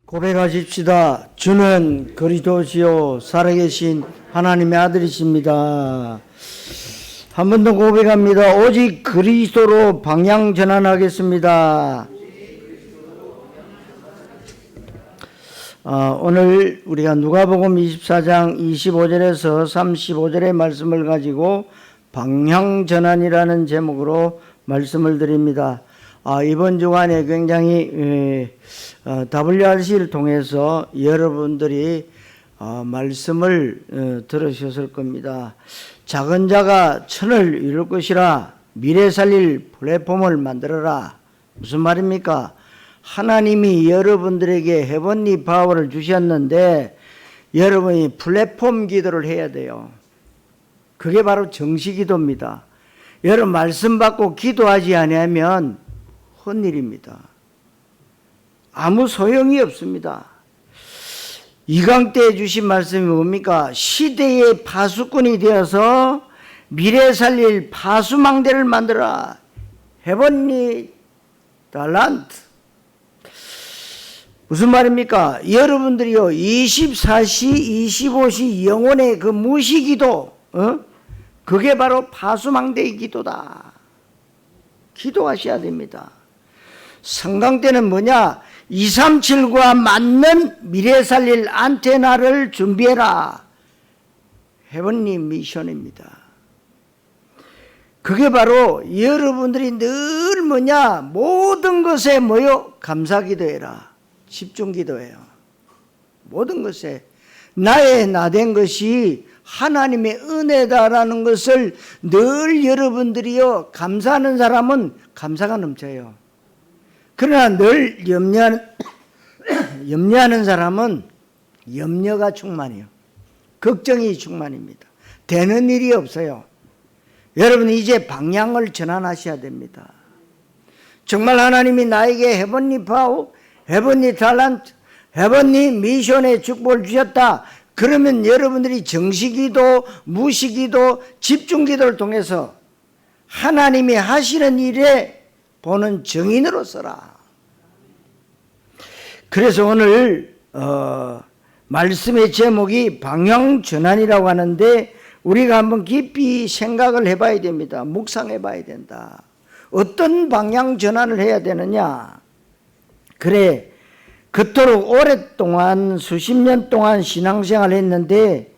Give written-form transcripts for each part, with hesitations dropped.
고백하십시다. 주는 그리스도시요 살아계신 하나님의 아들이십니다. 한 번 더 고백합니다. 오직 그리스도로 방향 전환하겠습니다. 오늘 우리가 누가복음 24장 25절에서 35절의 말씀을 가지고 방향 전환이라는 제목으로 말씀을 드립니다. 이번 주간에 굉장히 WRC를 통해서 여러분들이 말씀을 들으셨을 겁니다. 작은 자가 천을 이룰 것이라 미래 살릴 플랫폼을 만들어라. 무슨 말입니까? 하나님이 여러분들에게 헤븐리 파워를 주셨는데 여러분이 플랫폼 기도를 해야 돼요. 그게 바로 정시기도입니다. 여러분 말씀 받고 기도하지 않으면 헛일입니다. 아무 소용이 없습니다. 이강 때 주신 말씀이 뭡니까? 시대의 파수꾼이 되어서 미래 살릴 파수망대를 만들어라. 헤븐리 달란트. 무슨 말입니까? 여러분들이요 24시 25시 영혼의 그 무시기도 그게 바로 파수망대의 기도다. 기도하셔야 됩니다. 성강 때는 뭐냐? 237과 맞는 미래 살릴 안테나를 준비해라. 헤븐리 미션입니다. 그게 바로 여러분들이 늘 뭐냐? 모든 것에 뭐요? 감사기도해라. 집중기도해요. 모든 것에 나의 나된 것이 하나님의 은혜다라는 것을 늘 여러분들이요 감사하는 사람은 감사가 넘쳐요. 그러나 늘 염려하는 사람은 염려가 충만해요. 걱정이 충만입니다. 되는 일이 없어요. 여러분 이제 방향을 전환하셔야 됩니다. 정말 하나님이 나에게 헤븐리 파워, 헤븐리 탤런트, 헤븐리 미션의 축복을 주셨다. 그러면 여러분들이 정시기도, 무시기도, 집중기도를 통해서 하나님이 하시는 일에 보는 정인으로 서라. 그래서 오늘 말씀의 제목이 방향전환이라고 하는데 우리가 한번 깊이 생각을 해봐야 됩니다. 묵상해봐야 된다. 어떤 방향전환을 해야 되느냐? 그래 그토록 오랫동안 수십 년 동안 신앙생활을 했는데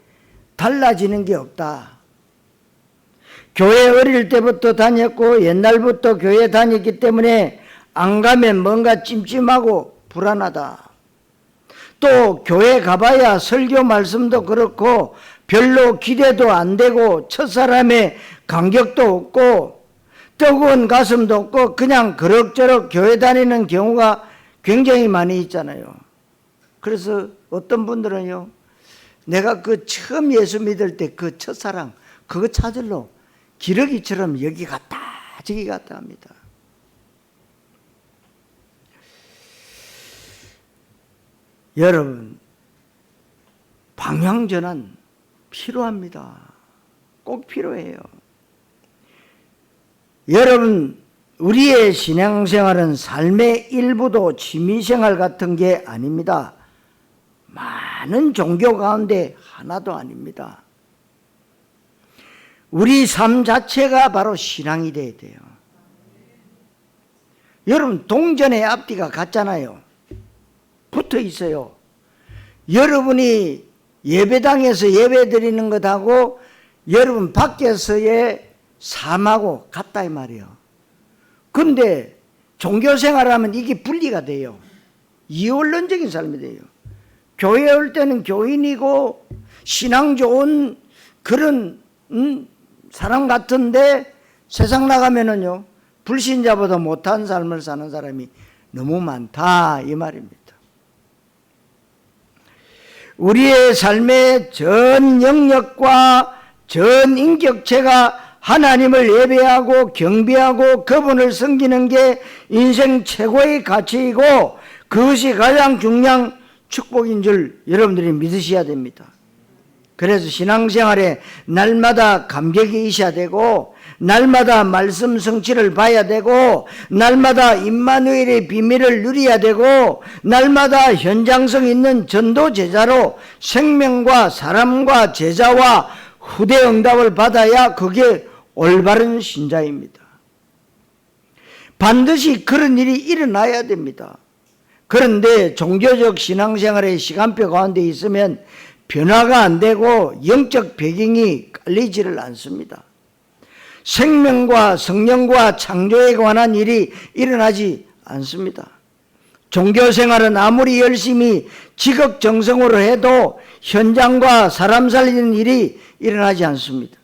달라지는 게 없다. 교회 어릴 때부터 다녔고 옛날부터 교회 다녔기 때문에 안 가면 뭔가 찜찜하고 불안하다. 또 교회 가봐야 설교 말씀도 그렇고 별로 기대도 안 되고 첫사람의 감격도 없고 뜨거운 가슴도 없고 그냥 그럭저럭 교회 다니는 경우가 굉장히 많이 있잖아요. 그래서 어떤 분들은요 내가 그 처음 예수 믿을 때 그 첫사랑 그거 찾으러 기러기처럼 여기 갔다 저기 갔다 합니다. 여러분 방향전환 필요합니다. 꼭 필요해요. 여러분 우리의 신앙생활은 삶의 일부도 취미생활 같은 게 아닙니다. 많은 종교 가운데 하나도 아닙니다. 우리 삶 자체가 바로 신앙이 돼야 돼요. 여러분 동전의 앞뒤가 같잖아요. 붙어 있어요. 여러분이 예배당에서 예배 드리는 것하고 여러분 밖에서의 삶하고 같다 이 말이에요. 근데 종교생활하면 이게 분리가 돼요. 이원론적인 삶이 돼요. 교회 올 때는 교인이고 신앙 좋은 그런 사람 같은데 세상 나가면은요 불신자보다 못한 삶을 사는 사람이 너무 많다 이 말입니다. 우리의 삶의 전 영역과 전 인격체가 하나님을 예배하고 경배하고 그분을 섬기는 게 인생 최고의 가치이고 그것이 가장 중요한 축복인 줄 여러분들이 믿으셔야 됩니다. 그래서 신앙생활에 날마다 감격이 있어야 되고 날마다 말씀 성취를 봐야 되고, 날마다 임마누엘의 비밀을 누려야 되고, 날마다 현장성 있는 전도 제자로 생명과 사람과 제자와 후대 응답을 받아야 그게 올바른 신자입니다. 반드시 그런 일이 일어나야 됩니다. 그런데 종교적 신앙생활의 시간표 가운데 있으면 변화가 안 되고 영적 배경이 깔리지를 않습니다. 생명과 성령과 창조에 관한 일이 일어나지 않습니다. 종교생활은 아무리 열심히 지극정성으로 해도 현장과 사람 살리는 일이 일어나지 않습니다.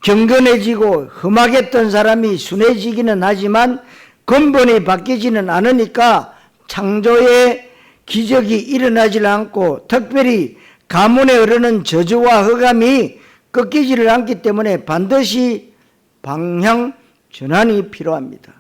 경건해지고 험하겠던 사람이 순해지기는 하지만 근본이 바뀌지는 않으니까 창조의 기적이 일어나지 않고, 특별히 가문에 흐르는 저주와 흑암이 꺾이지를 않기 때문에 반드시 방향 전환이 필요합니다.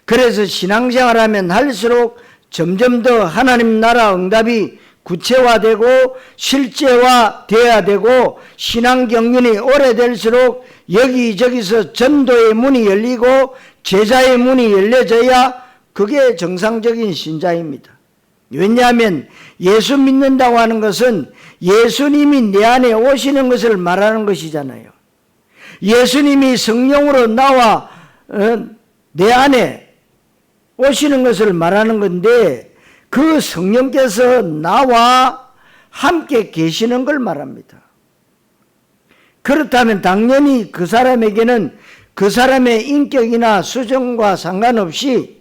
그래서 신앙생활하면 할수록 점점 더 하나님 나라 응답이 구체화되고 실제화되어야 되고, 신앙 경륜이 오래될수록 여기저기서 전도의 문이 열리고 제자의 문이 열려져야 그게 정상적인 신자입니다. 왜냐하면 예수 믿는다고 하는 것은 예수님이 내 안에 오시는 것을 말하는 것이잖아요. 예수님이 성령으로 나와 내 안에 오시는 것을 말하는 건데, 그 성령께서 나와 함께 계시는 걸 말합니다. 그렇다면 당연히 그 사람에게는 그 사람의 인격이나 수준과 상관없이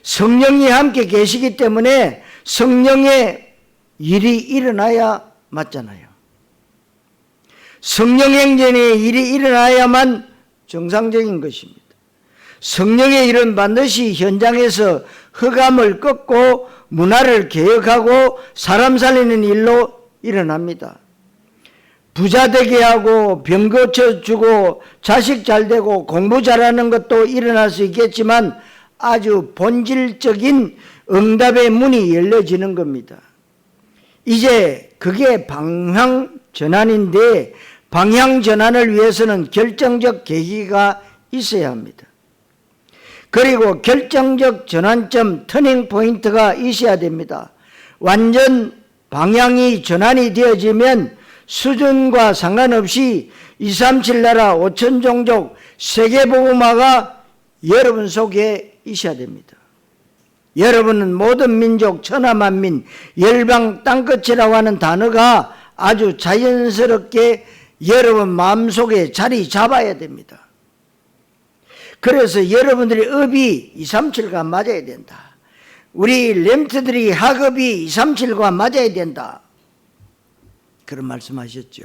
성령이 함께 계시기 때문에 성령의 일이 일어나야 맞잖아요. 성령행전의 일이 일어나야만 정상적인 것입니다. 성령의 일은 반드시 현장에서 흑암을 꺾고 문화를 개혁하고 사람 살리는 일로 일어납니다. 부자 되게 하고 병 고쳐주고 자식 잘 되고 공부 잘하는 것도 일어날 수 있겠지만 아주 본질적인 응답의 문이 열려지는 겁니다. 이제 그게 방향전환인데, 방향전환을 위해서는 결정적 계기가 있어야 합니다. 그리고 결정적 전환점, 터닝 포인트가 있어야 됩니다. 완전 방향이 전환이 되어지면 수준과 상관없이 237 나라 5천 종족 세계복음화가 여러분 속에 있어야 됩니다. 여러분은 모든 민족, 천하만민, 열방, 땅끝이라고 하는 단어가 아주 자연스럽게 여러분 마음속에 자리 잡아야 됩니다. 그래서 여러분들의 업이 237과 맞아야 된다. 우리 렘트들이 학업이 237과 맞아야 된다. 그런 말씀하셨죠.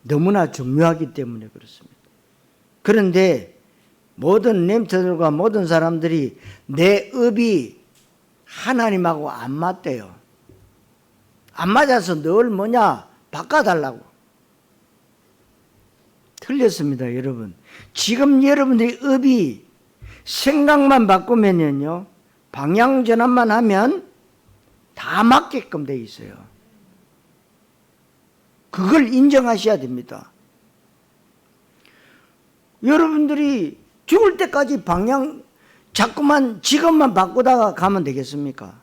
너무나 중요하기 때문에 그렇습니다. 그런데 모든 렘트들과 모든 사람들이 내 업이 하나님하고 안 맞대요. 안 맞아서 늘 뭐냐? 바꿔달라고. 틀렸습니다, 여러분. 지금 여러분들이 업이 생각만 바꾸면요, 방향 전환만 하면 다 맞게끔 돼 있어요. 그걸 인정하셔야 됩니다. 여러분들이 죽을 때까지 방향 자꾸만 지금만 바꾸다가 가면 되겠습니까?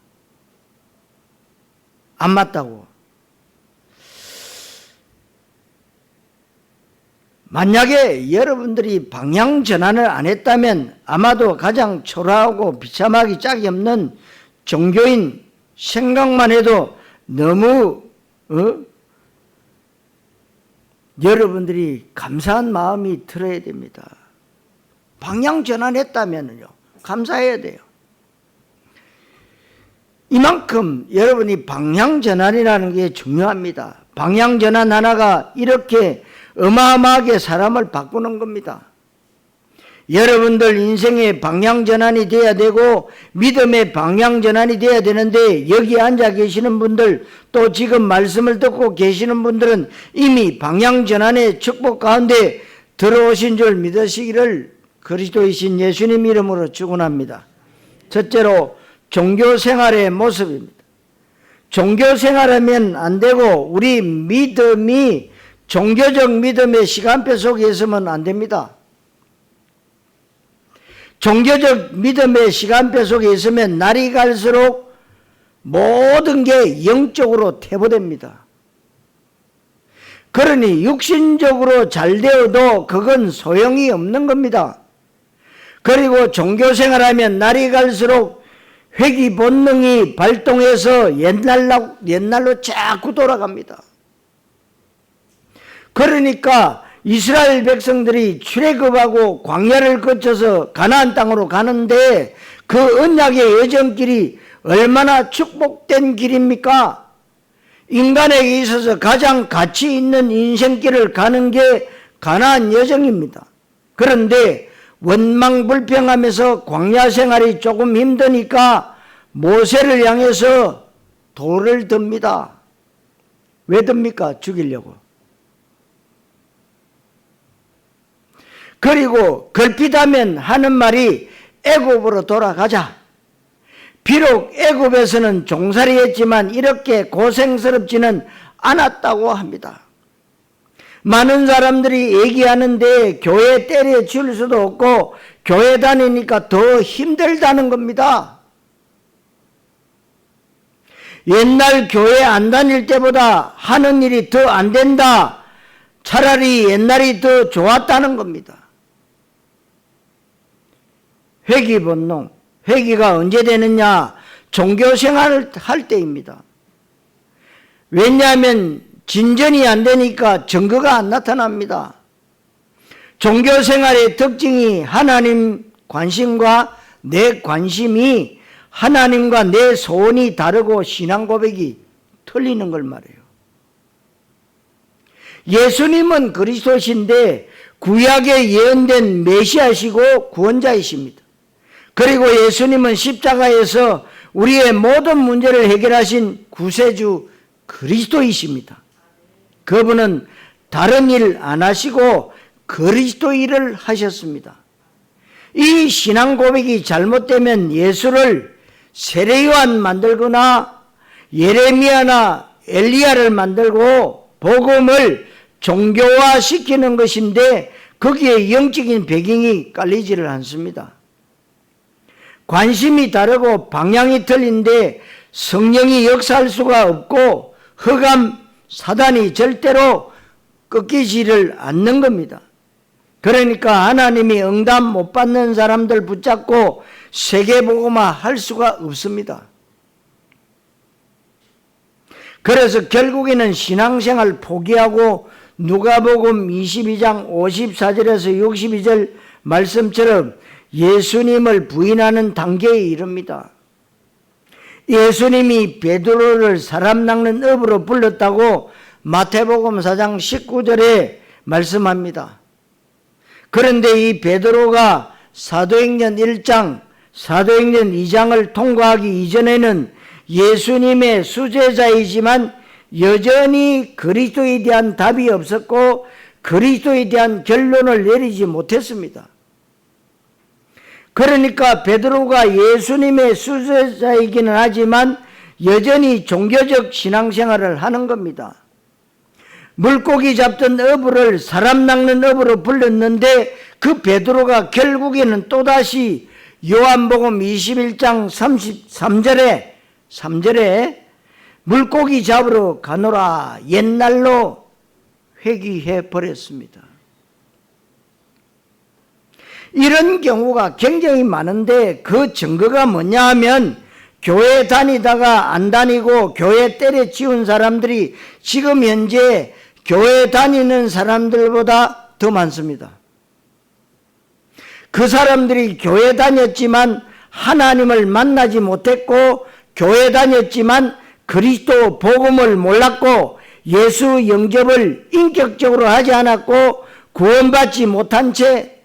안 맞다고. 만약에 여러분들이 방향 전환을 안 했다면 아마도 가장 초라하고 비참하기 짝이 없는 종교인 생각만 해도 너무 여러분들이 감사한 마음이 들어야 됩니다. 방향 전환했다면요, 감사해야 돼요. 이만큼 여러분이 방향 전환이라는 게 중요합니다. 방향 전환 하나가 이렇게 어마어마하게 사람을 바꾸는 겁니다. 여러분들 인생의 방향 전환이 돼야 되고 믿음의 방향 전환이 돼야 되는데, 여기 앉아 계시는 분들, 또 지금 말씀을 듣고 계시는 분들은 이미 방향 전환의 축복 가운데 들어오신 줄 믿으시기를 그리스도이신 예수님 이름으로 축원합니다. 첫째로 종교생활의 모습입니다. 종교생활하면 안 되고 우리 믿음이 종교적 믿음의 시간표 속에 있으면 안 됩니다. 종교적 믿음의 시간표 속에 있으면 날이 갈수록 모든 게 영적으로 퇴보됩니다. 그러니 육신적으로 잘 되어도 그건 소용이 없는 겁니다. 그리고 종교생활하면 날이 갈수록 회귀 본능이 발동해서 옛날로 자꾸 돌아갑니다. 그러니까 이스라엘 백성들이 출애굽하고 광야를 거쳐서 가나안 땅으로 가는데 그 언약의 여정길이 얼마나 축복된 길입니까? 인간에게 있어서 가장 가치 있는 인생길을 가는 게 가나안 여정입니다. 그런데 원망불평하면서 광야 생활이 조금 힘드니까 모세를 향해서 돌을 듭니다. 왜 듭니까? 죽이려고. 그리고 걸핏하면 하는 말이 애굽으로 돌아가자. 비록 애굽에서는 종살이했지만 이렇게 고생스럽지는 않았다고 합니다. 많은 사람들이 얘기하는데 교회 때려칠 수도 없고 교회 다니니까 더 힘들다는 겁니다. 옛날 교회 안 다닐 때보다 하는 일이 더 안 된다. 차라리 옛날이 더 좋았다는 겁니다. 회귀 본능, 회귀가 언제 되느냐? 종교생활을 할 때입니다. 왜냐하면 진전이 안 되니까 증거가 안 나타납니다. 종교생활의 특징이 하나님 관심과 내 관심이, 하나님과 내 소원이 다르고 신앙 고백이 틀리는 걸 말해요. 예수님은 그리스도신데 구약에 예언된 메시아시고 구원자이십니다. 그리고 예수님은 십자가에서 우리의 모든 문제를 해결하신 구세주 그리스도이십니다. 그분은 다른 일 안 하시고 그리스도 일을 하셨습니다. 이 신앙 고백이 잘못되면 예수를 세례요한 만들거나 예레미야나 엘리야를 만들고 복음을 종교화시키는 것인데 거기에 영적인 배경이 깔리지를 않습니다. 관심이 다르고 방향이 틀린데 성령이 역사할 수가 없고 흑암 사단이 절대로 꺾이지를 않는 겁니다. 그러니까 하나님이 응답 못 받는 사람들 붙잡고 세계복음화 할 수가 없습니다. 그래서 결국에는 신앙생활 포기하고 누가복음 22장 54절에서 62절 말씀처럼 예수님을 부인하는 단계에 이릅니다. 예수님이 베드로를 사람 낚는 업으로 불렀다고 마태복음 4장 19절에 말씀합니다. 그런데 이 베드로가 사도행전 1장, 사도행전 2장을 통과하기 이전에는 예수님의 수제자이지만 여전히 그리스도에 대한 답이 없었고 그리스도에 대한 결론을 내리지 못했습니다. 그러니까 베드로가 예수님의 수제자이기는 하지만 여전히 종교적 신앙생활을 하는 겁니다. 물고기 잡던 어부를 사람 낚는 어부로 불렀는데 그 베드로가 결국에는 또다시 요한복음 21장 3절에 물고기 잡으러 가노라 옛날로 회귀해 버렸습니다. 이런 경우가 굉장히 많은데 그 증거가 뭐냐 하면 교회 다니다가 안 다니고 교회 때려치운 사람들이 지금 현재 교회 다니는 사람들보다 더 많습니다. 그 사람들이 교회 다녔지만 하나님을 만나지 못했고 교회 다녔지만 그리스도 복음을 몰랐고 예수 영접을 인격적으로 하지 않았고 구원받지 못한 채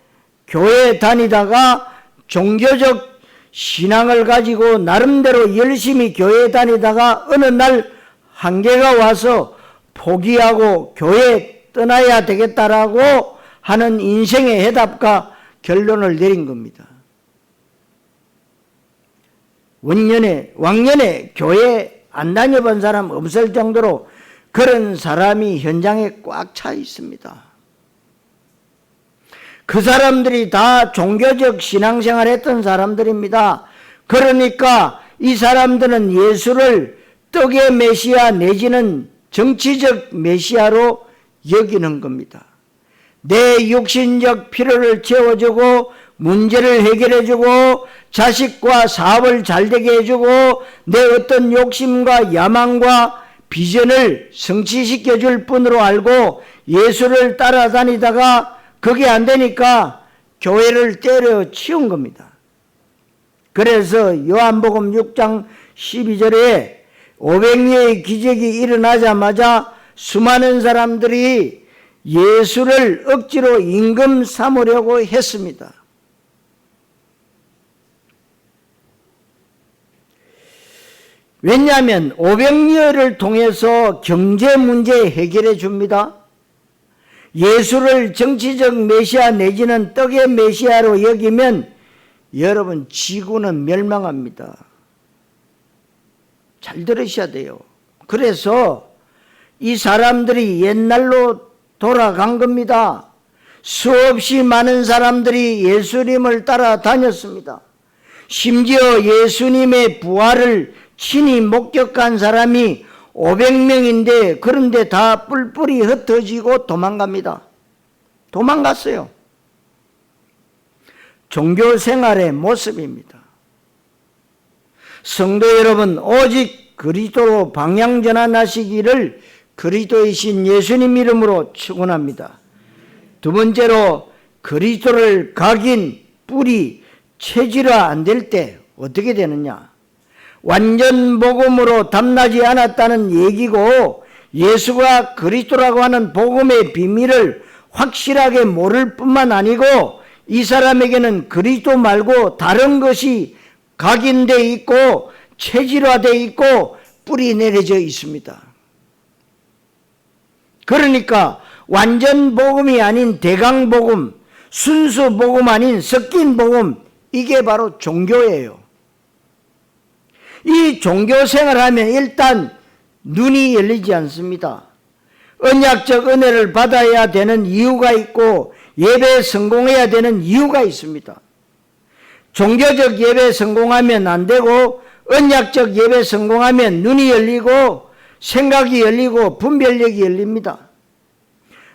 교회 다니다가 종교적 신앙을 가지고 나름대로 열심히 교회 다니다가 어느 날 한계가 와서 포기하고 교회 떠나야 되겠다라고 하는 인생의 해답과 결론을 내린 겁니다. 왕년에 교회 안 다녀본 사람 없을 정도로 그런 사람이 현장에 꽉 차 있습니다. 그 사람들이 다 종교적 신앙생활 했던 사람들입니다. 그러니까 이 사람들은 예수를 떡의 메시아 내지는 정치적 메시아로 여기는 겁니다. 내 육신적 필요를 채워주고 문제를 해결해주고 자식과 사업을 잘되게 해주고 내 어떤 욕심과 야망과 비전을 성취시켜줄 뿐으로 알고 예수를 따라다니다가 그게 안 되니까 교회를 때려치운 겁니다. 그래서 요한복음 6장 12절에 500여의 기적이 일어나자마자 수많은 사람들이 예수를 억지로 임금 삼으려고 했습니다. 왜냐하면 500여를 통해서 경제 문제 해결해 줍니다. 예수를 정치적 메시아 내지는 떡의 메시아로 여기면 여러분 지구는 멸망합니다. 잘 들으셔야 돼요. 그래서 이 사람들이 옛날로 돌아간 겁니다. 수없이 많은 사람들이 예수님을 따라다녔습니다. 심지어 예수님의 부활을 친히 목격한 사람이 500명인데 그런데 다 뿔뿔이 흩어지고 도망갑니다. 도망갔어요. 종교 생활의 모습입니다. 성도 여러분, 오직 그리스도로 방향 전환하시기를 그리스도이신 예수님 이름으로 축원합니다. 두 번째로 그리스도를 각인 뿌리 체질화 안 될 때 어떻게 되느냐? 완전 복음으로 담나지 않았다는 얘기고 예수가 그리스도라고 하는 복음의 비밀을 확실하게 모를 뿐만 아니고 이 사람에게는 그리스도 말고 다른 것이 각인되어 있고 체질화되어 있고 뿌리 내려져 있습니다. 그러니까 완전 복음이 아닌 대강 복음, 순수 복음 아닌 섞인 복음, 이게 바로 종교예요. 이 종교 생활하면 일단 눈이 열리지 않습니다. 언약적 은혜를 받아야 되는 이유가 있고 예배에 성공해야 되는 이유가 있습니다. 종교적 예배에 성공하면 안 되고 언약적 예배에 성공하면 눈이 열리고 생각이 열리고 분별력이 열립니다.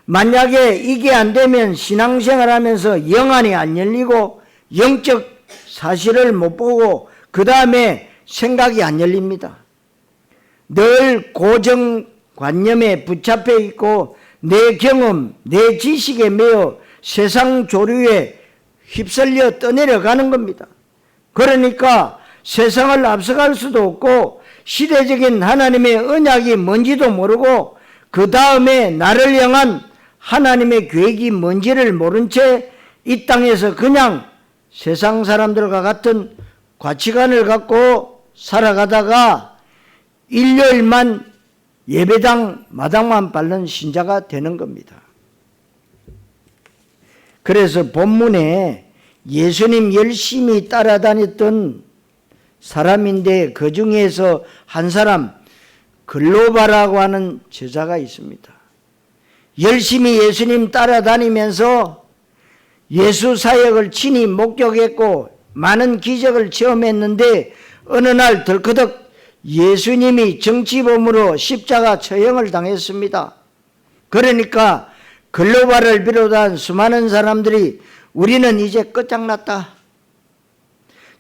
만약에 이게 안 되면 신앙생활하면서 영안이 안 열리고 영적 사실을 못 보고 그 다음에 생각이 안 열립니다. 늘 고정관념에 붙잡혀 있고 내 경험, 내 지식에 매여 세상 조류에 휩쓸려 떠내려가는 겁니다. 그러니까 세상을 앞서갈 수도 없고 시대적인 하나님의 언약이 뭔지도 모르고 그 다음에 나를 향한 하나님의 계획이 뭔지를 모른 채 이 땅에서 그냥 세상 사람들과 같은 가치관을 갖고 살아가다가 일요일만 예배당 마당만 밟는 신자가 되는 겁니다. 그래서 본문에 예수님 열심히 따라다녔던 사람인데 그 중에서 한 사람 글로바라고 하는 제자가 있습니다. 열심히 예수님 따라다니면서 예수 사역을 친히 목격했고 많은 기적을 체험했는데 어느 날 덜커덕 예수님이 정치범으로 십자가 처형을 당했습니다. 그러니까 글로바를 비롯한 수많은 사람들이 우리는 이제 끝장났다.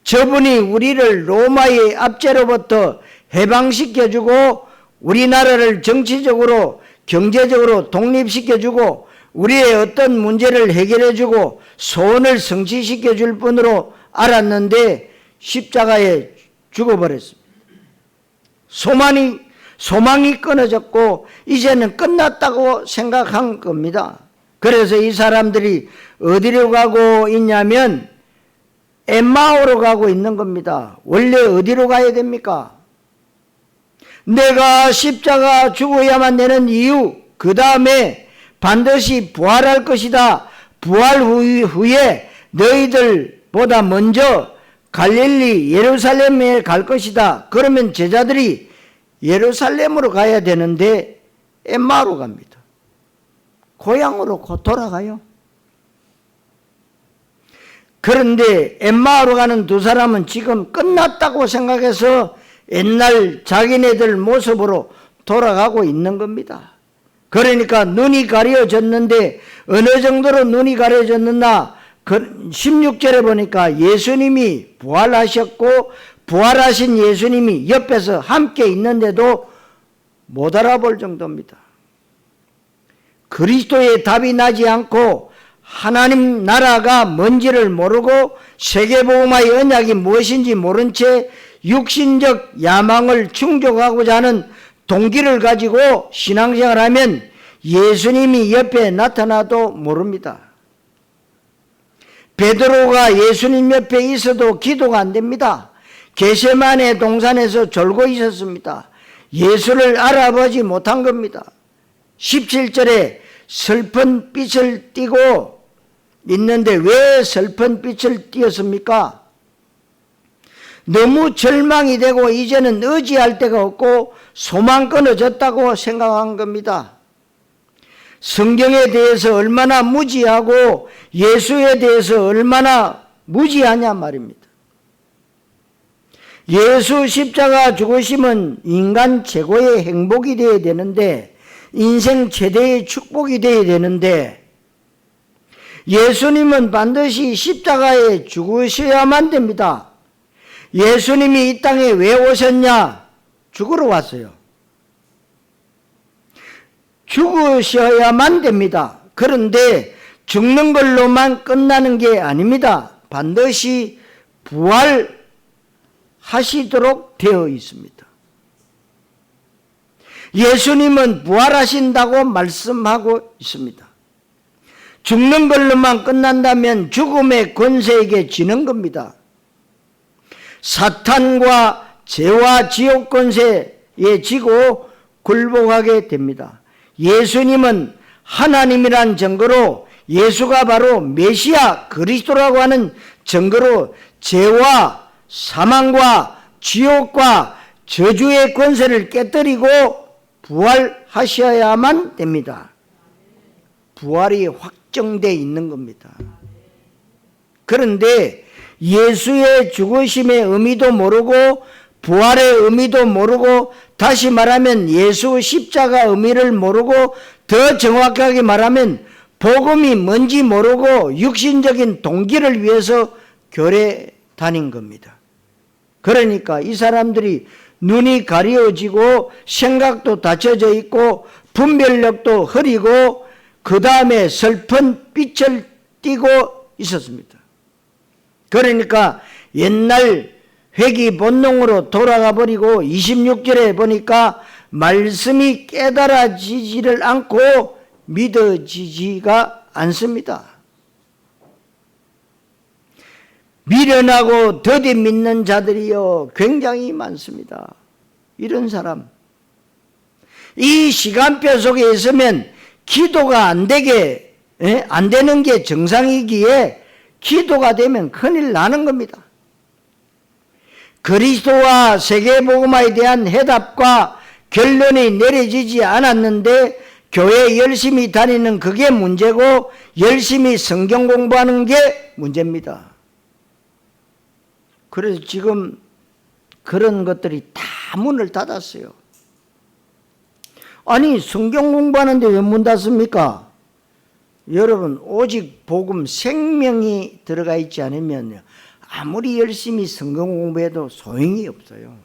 저분이 우리를 로마의 압제로부터 해방시켜주고 우리나라를 정치적으로 경제적으로 독립시켜주고 우리의 어떤 문제를 해결해주고 소원을 성취시켜줄 뿐으로 알았는데 십자가에 죽어버렸습니다. 소망이 끊어졌고 이제는 끝났다고 생각한 겁니다. 그래서 이 사람들이 어디로 가고 있냐면 엠마오로 가고 있는 겁니다. 원래 어디로 가야 됩니까? 내가 십자가 죽어야만 되는 이유, 그 다음에 반드시 부활할 것이다. 부활 후에 너희들보다 먼저 갈릴리 예루살렘에 갈 것이다. 그러면 제자들이 예루살렘으로 가야 되는데 엠마오로 갑니다. 고향으로 곧 돌아가요. 그런데 엠마오로 가는 두 사람은 지금 끝났다고 생각해서 옛날 자기네들 모습으로 돌아가고 있는 겁니다. 그러니까 눈이 가려졌는데 어느 정도로 눈이 가려졌느냐, 16절에 보니까 예수님이 부활하셨고 부활하신 예수님이 옆에서 함께 있는데도 못 알아볼 정도입니다. 그리스도의 답이 나지 않고 하나님 나라가 뭔지를 모르고 세계복음화의 언약이 무엇인지 모른 채 육신적 야망을 충족하고자 하는 동기를 가지고 신앙생활하면 예수님이 옆에 나타나도 모릅니다. 베드로가 예수님 옆에 있어도 기도가 안 됩니다. 겟세마네 동산에서 졸고 있었습니다. 예수를 알아보지 못한 겁니다. 17절에 슬픈 빛을 띠고 있는데 왜 슬픈 빛을 띠었습니까? 너무 절망이 되고 이제는 의지할 데가 없고 소망 끊어졌다고 생각한 겁니다. 성경에 대해서 얼마나 무지하고 예수에 대해서 얼마나 무지하냐 말입니다. 예수 십자가 죽으심은 인간 최고의 행복이 되어야 되는데, 인생 최대의 축복이 되어야 되는데, 예수님은 반드시 십자가에 죽으셔야만 됩니다. 예수님이 이 땅에 왜 오셨냐? 죽으러 왔어요. 죽으셔야만 됩니다. 그런데 죽는 걸로만 끝나는 게 아닙니다. 반드시 부활하시도록 되어 있습니다. 예수님은 부활하신다고 말씀하고 있습니다. 죽는 걸로만 끝난다면 죽음의 권세에게 지는 겁니다. 사탄과 죄와 지옥 권세에 지고 굴복하게 됩니다. 예수님은 하나님이란 증거로, 예수가 바로 메시아 그리스도라고 하는 증거로 죄와 사망과 지옥과 저주의 권세를 깨뜨리고 부활하셔야만 됩니다. 부활이 확정되어 있는 겁니다. 그런데 예수의 죽으심의 의미도 모르고 부활의 의미도 모르고, 다시 말하면 예수 십자가 의미를 모르고, 더 정확하게 말하면 복음이 뭔지 모르고 육신적인 동기를 위해서 교회 다닌 겁니다. 그러니까 이 사람들이 눈이 가려지고 생각도 닫혀져 있고 분별력도 흐리고 그 다음에 슬픈 빛을 띠고 있었습니다. 그러니까 옛날 회귀 본능으로 돌아가 버리고 26절에 보니까 말씀이 깨달아지지를 않고 믿어지지가 않습니다. 미련하고 더디 믿는 자들이요 굉장히 많습니다. 이런 사람, 이 시간표 속에 있으면 기도가 안 되는 게 정상이기에 기도가 되면 큰일 나는 겁니다. 그리스도와 세계복음화에 대한 해답과 결론이 내려지지 않았는데 교회 열심히 다니는 그게 문제고 열심히 성경 공부하는 게 문제입니다. 그래서 지금 그런 것들이 다 문을 닫았어요. 아니, 성경 공부하는데 왜 문 닫습니까? 여러분, 오직 복음 생명이 들어가 있지 않으면 아무리 열심히 성경 공부해도 소용이 없어요.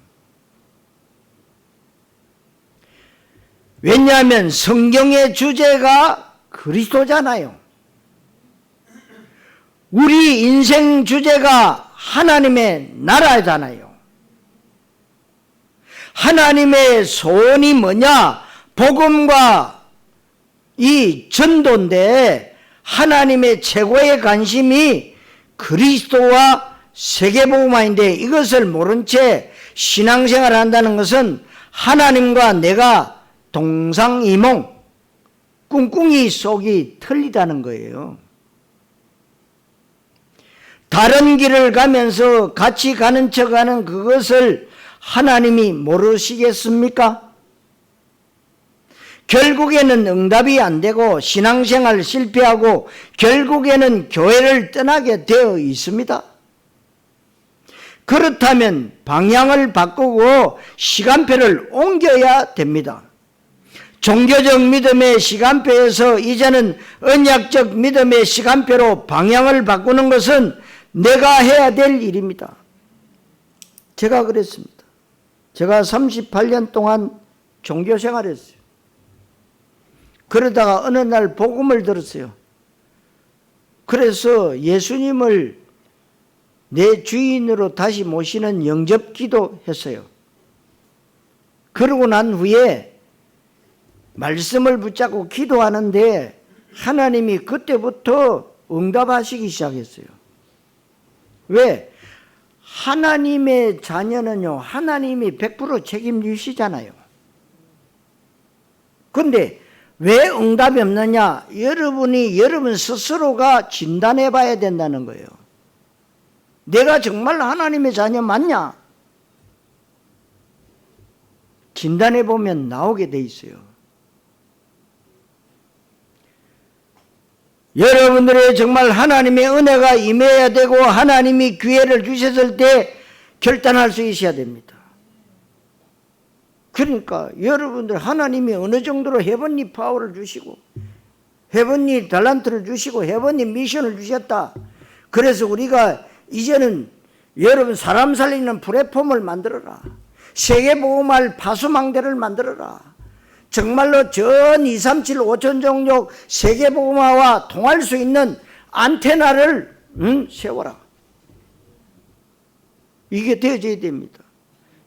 왜냐하면 성경의 주제가 그리스도잖아요. 우리 인생 주제가 하나님의 나라잖아요. 하나님의 소원이 뭐냐? 복음과 이 전도인데 하나님의 최고의 관심이 그리스도와 세계복음화인데 이것을 모른 채 신앙생활을 한다는 것은 하나님과 내가 동상이몽, 꿍꿍이 속이 틀리다는 거예요. 다른 길을 가면서 같이 가는 척하는 그것을 하나님이 모르시겠습니까? 결국에는 응답이 안 되고 신앙생활 실패하고 결국에는 교회를 떠나게 되어 있습니다. 그렇다면 방향을 바꾸고 시간표를 옮겨야 됩니다. 종교적 믿음의 시간표에서 이제는 언약적 믿음의 시간표로 방향을 바꾸는 것은 내가 해야 될 일입니다. 제가 그랬습니다. 제가 38년 동안 종교 생활했어요. 그러다가 어느 날 복음을 들었어요. 그래서 예수님을 내 주인으로 다시 모시는 영접기도 했어요. 그러고 난 후에 말씀을 붙잡고 기도하는데 하나님이 그때부터 응답하시기 시작했어요. 왜? 하나님의 자녀는요, 하나님이 100% 책임지시잖아요. 그런데 왜 응답이 없느냐? 여러분 스스로가 진단해 봐야 된다는 거예요. 내가 정말 하나님의 자녀 맞냐? 진단해 보면 나오게 돼 있어요. 여러분들의 정말 하나님의 은혜가 임해야 되고 하나님이 기회를 주셨을 때 결단할 수 있어야 됩니다. 그러니까 여러분들 하나님이 어느 정도로 헤븐리 파워를 주시고 헤븐리 달란트를 주시고 헤븐리 미션을 주셨다. 그래서 우리가 이제는 여러분 사람 살리는 플랫폼을 만들어라. 세계복음할 파수망대를 만들어라. 정말로 전 237, 5천 종족 세계복음화와 통할 수 있는 안테나를 세워라. 이게 되어져야 됩니다.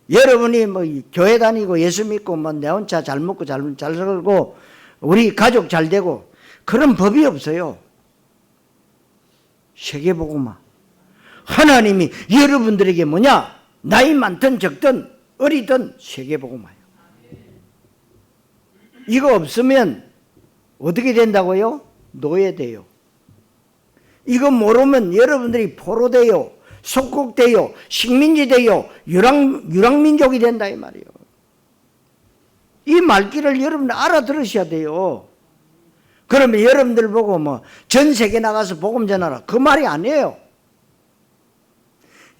여러분이 뭐 교회 다니고 예수 믿고 뭐 내 혼자 잘 먹고 잘 살고 우리 가족 잘 되고 그런 법이 없어요. 세계복음화. 하나님이 여러분들에게 뭐냐? 나이 많든 적든 어리든 세계복음화예요. 이거 없으면 어떻게 된다고요? 노예돼요. 이거 모르면 여러분들이 포로돼요. 속국돼요. 식민지 돼요. 유랑민족이 된다 이 말이에요. 이 말귀를 여러분 알아들으셔야 돼요. 그러면 여러분들 보고 뭐 전 세계 나가서 복음 전하라. 그 말이 아니에요.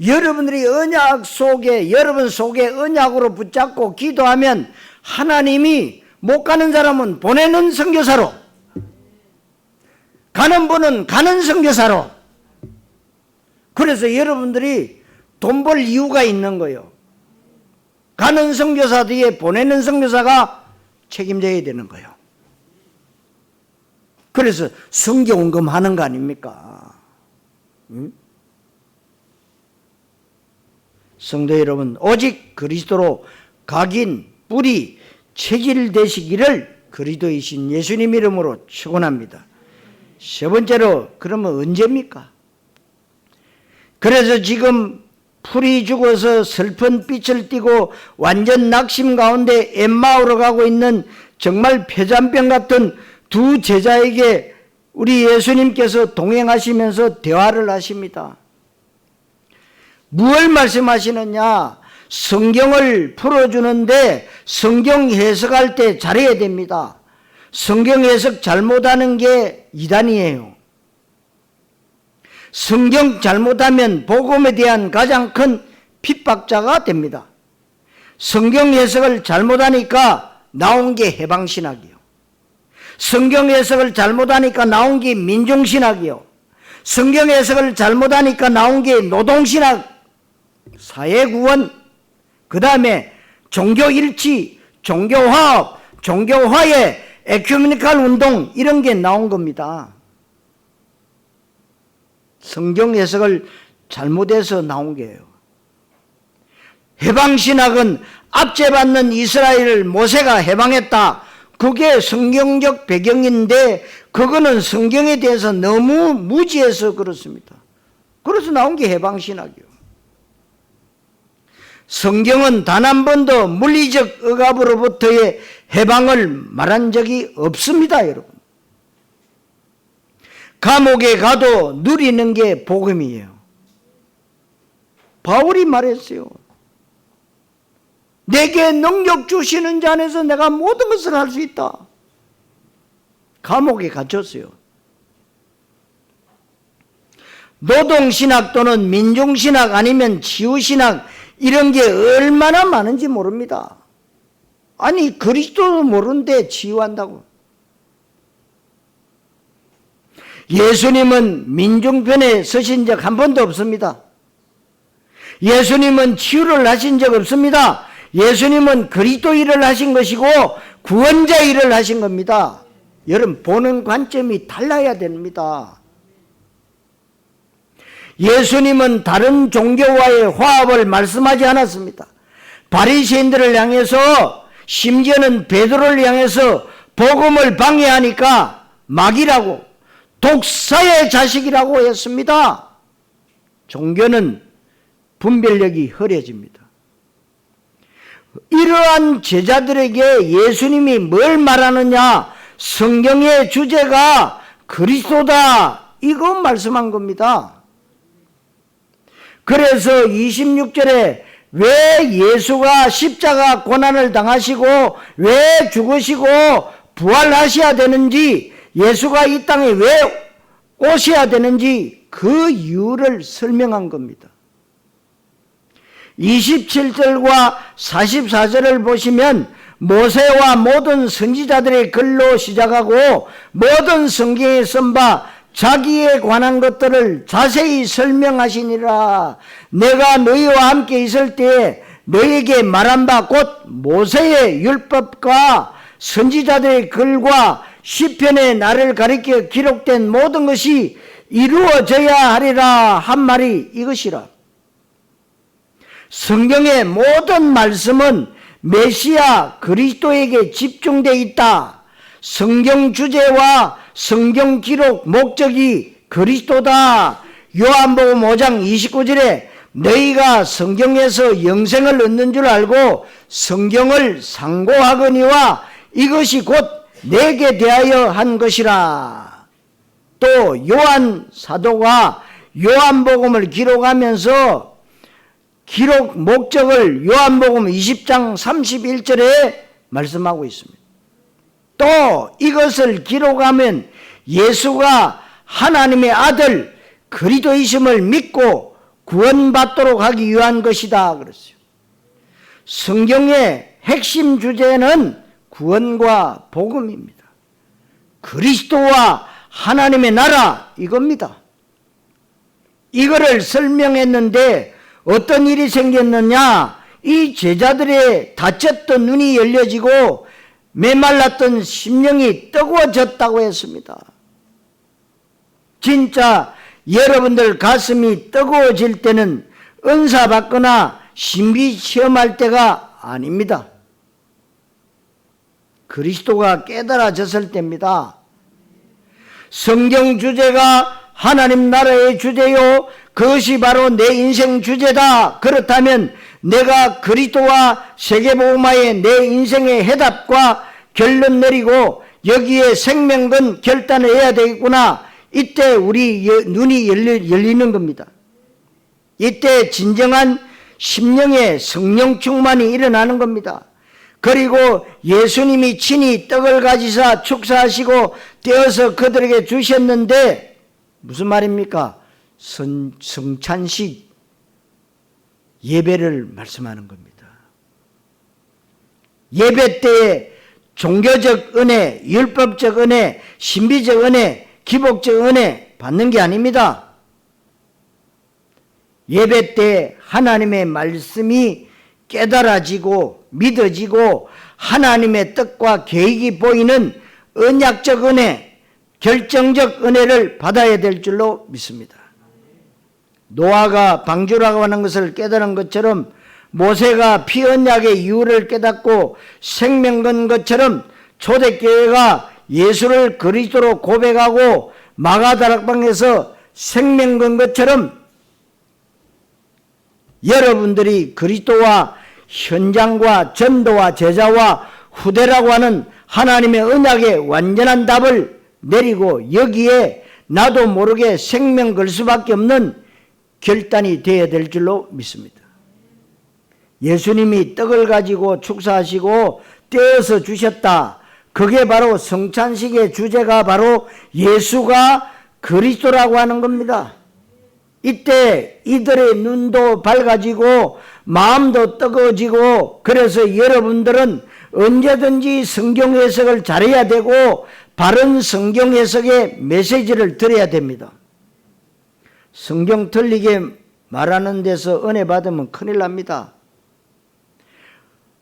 여러분들이 언약 속에 여러분 속에 언약으로 붙잡고 기도하면 하나님이 못 가는 사람은 보내는 선교사로 가는 분은 가는 선교사로 그래서 여러분들이 돈 벌 이유가 있는 거예요. 가는 선교사 뒤에 보내는 선교사가 책임져야 되는 거예요. 그래서 성경원금 하는 거 아닙니까? 응? 성도 여러분, 오직 그리스도로 각인, 뿌리, 체질 되시기를 그리스도이신 예수님 이름으로 축원합니다. 세 번째로, 그러면 언제입니까? 그래서 지금 풀이 죽어서 슬픈 빛을 띠고 완전 낙심 가운데 엠마오로 가고 있는 정말 폐잔병 같은 두 제자에게 우리 예수님께서 동행하시면서 대화를 하십니다. 무엇을 말씀하시느냐? 성경을 풀어주는데 성경 해석할 때 잘해야 됩니다. 성경 해석 잘못하는 게 이단이에요. 성경 잘못하면 복음에 대한 가장 큰 핍박자가 됩니다. 성경 해석을 잘못하니까 나온 게 해방신학이요. 성경 해석을 잘못하니까 나온 게 민중신학이요. 성경 해석을 잘못하니까 나온 게 노동신학, 사회구원, 그 다음에 종교일치, 종교화합, 종교화해, 에큐메니칼 운동 이런 게 나온 겁니다. 성경 해석을 잘못해서 나온 게예요. 해방신학은 압제받는 이스라엘을 모세가 해방했다. 그게 성경적 배경인데 그거는 성경에 대해서 너무 무지해서 그렇습니다. 그래서 나온 게 해방신학이요. 성경은 단 한 번도 물리적 억압으로부터의 해방을 말한 적이 없습니다, 여러분. 감옥에 가도 누리는 게 복음이에요. 바울이 말했어요. 내게 능력 주시는 자 안에서 내가 모든 것을 할 수 있다. 감옥에 갇혔어요. 노동신학 또는 민중신학 아니면 치유신학 이런 게 얼마나 많은지 모릅니다. 아니 그리스도도 모르는데 치유한다고. 예수님은 민중편에 서신 적 한 번도 없습니다. 예수님은 치유를 하신 적 없습니다. 예수님은 그리스도 일을 하신 것이고 구원자 일을 하신 겁니다. 여러분 보는 관점이 달라야 됩니다. 예수님은 다른 종교와의 화합을 말씀하지 않았습니다. 바리새인들을 향해서 심지어는 베드로를 향해서 복음을 방해하니까 마귀라고 독사의 자식이라고 했습니다. 종교는 분별력이 흐려집니다. 이러한 제자들에게 예수님이 뭘 말하느냐? 성경의 주제가 그리스도다. 이거 말씀한 겁니다. 그래서 26절에 왜 예수가 십자가 고난을 당하시고 왜 죽으시고 부활하셔야 되는지, 예수가 이 땅에 왜 오셔야 되는지 그 이유를 설명한 겁니다. 27절과 44절을 보시면 모세와 모든 선지자들의 글로 시작하고 모든 성경에 쓴 바 자기에 관한 것들을 자세히 설명하시니라. 내가 너희와 함께 있을 때에 너희에게 말한 바 곧 모세의 율법과 선지자들의 글과 시편의 나를 가리켜 기록된 모든 것이 이루어져야 하리라 한 말이 이것이라. 성경의 모든 말씀은 메시아 그리스도에게 집중되어 있다. 성경 주제와 성경 기록 목적이 그리스도다. 요한복음 5장 29절에 너희가 성경에서 영생을 얻는 줄 알고 성경을 상고하거니와 이것이 곧 내게 대하여 한 것이라. 또 요한 사도가 요한복음을 기록하면서 기록 목적을 요한복음 20장 31절에 말씀하고 있습니다. 또 이것을 기록하면 예수가 하나님의 아들 그리스도이심을 믿고 구원받도록 하기 위한 것이다 그랬어요. 성경의 핵심 주제는 구원과 복음입니다. 그리스도와 하나님의 나라 이겁니다. 이거를 설명했는데 어떤 일이 생겼느냐? 이 제자들의 다쳤던 눈이 열려지고 메말랐던 심령이 뜨거워졌다고 했습니다. 진짜 여러분들 가슴이 뜨거워질 때는 은사 받거나 신비 체험할 때가 아닙니다. 그리스도가 깨달아졌을 때입니다. 성경 주제가 하나님 나라의 주제요, 그것이 바로 내 인생 주제다. 그렇다면 내가 그리스도와 세계복음화의 내 인생의 해답과 결론 내리고 여기에 생명건 결단을 해야 되겠구나. 이때 우리 눈이 열리는 겁니다. 이때 진정한 심령의 성령 충만이 일어나는 겁니다. 그리고 예수님이 친히 떡을 가지사 축사하시고 떼어서 그들에게 주셨는데 무슨 말입니까? 성찬식 예배를 말씀하는 겁니다. 예배 때에 종교적 은혜, 율법적 은혜, 신비적 은혜, 기복적 은혜 받는 게 아닙니다. 예배 때 하나님의 말씀이 깨달아지고 믿어지고 하나님의 뜻과 계획이 보이는 언약적 은혜, 결정적 은혜를 받아야 될 줄로 믿습니다. 노아가 방주라고 하는 것을 깨달은 것처럼 모세가 피언약의 이유를 깨닫고 생명건 것처럼 초대교회가 예수를 그리스도로 고백하고 마가다락방에서 생명건 것처럼 여러분들이 그리스도와 현장과 전도와 제자와 후대라고 하는 하나님의 언약의 완전한 답을 내리고 여기에 나도 모르게 생명 걸 수밖에 없는 결단이 되어야 될 줄로 믿습니다. 예수님이 떡을 가지고 축사하시고 떼어서 주셨다. 그게 바로 성찬식의 주제가 바로 예수가 그리스도라고 하는 겁니다. 이때 이들의 눈도 밝아지고 마음도 뜨거워지고, 그래서 여러분들은 언제든지 성경 해석을 잘해야 되고 바른 성경 해석의 메시지를 들어야 됩니다. 성경 틀리게 말하는 데서 은혜 받으면 큰일 납니다.